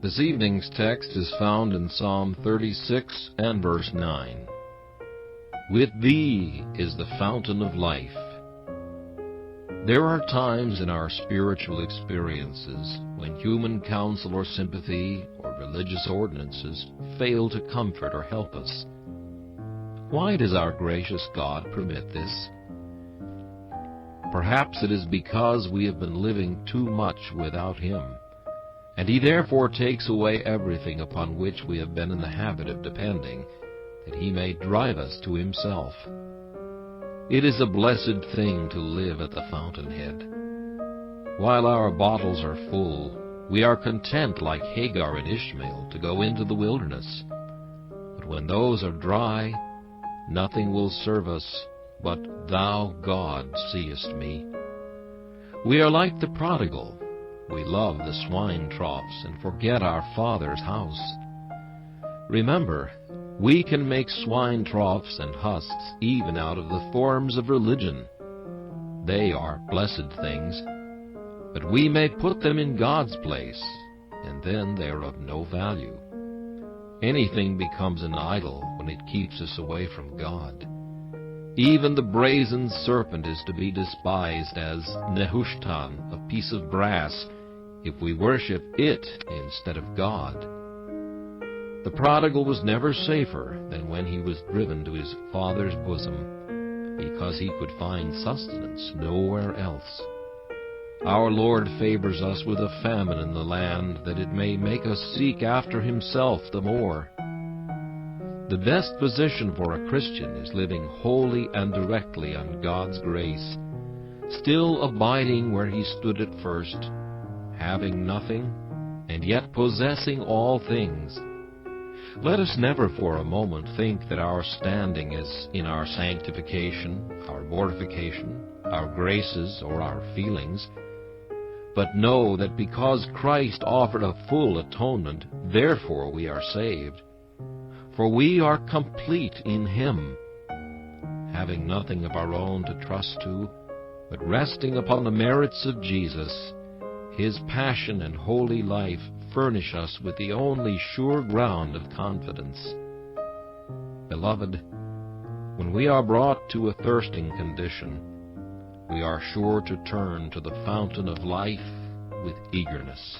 This evening's text is found in Psalm 36 and verse 9. With thee is the fountain of life. There are times in our spiritual experiences when human counsel or sympathy or religious ordinances fail to comfort or help us. Why does our gracious God permit this? Perhaps it is because we have been living too much without Him, and He therefore takes away everything upon which we have been in the habit of depending, that He may drive us to Himself. It is a blessed thing to live at the fountainhead. While our bottles are full, we are content like Hagar and Ishmael to go into the wilderness. But when those are dry, nothing will serve us but Thou, God, seest me. We are like the prodigal. We love the swine troughs and forget our Father's house. Remember, we can make swine troughs and husks even out of the forms of religion. They are blessed things, but we may put them in God's place, and then they are of no value. Anything becomes an idol when it keeps us away from God. Even the brazen serpent is to be despised as Nehushtan, a piece of brass, if we worship it instead of God. The prodigal was never safer than when he was driven to his father's bosom, because he could find sustenance nowhere else. Our Lord favors us with a famine in the land, that it may make us seek after Himself the more. The best position for a Christian is living wholly and directly on God's grace, still abiding where He stood at first, having nothing, and yet possessing all things. Let us never for a moment think that our standing is in our sanctification, our mortification, our graces, or our feelings, but know that because Christ offered a full atonement, therefore we are saved. For we are complete in Him, having nothing of our own to trust to, but resting upon the merits of Jesus. His passion and holy life furnish us with the only sure ground of confidence. Beloved, when we are brought to a thirsting condition, we are sure to turn to the fountain of life with eagerness.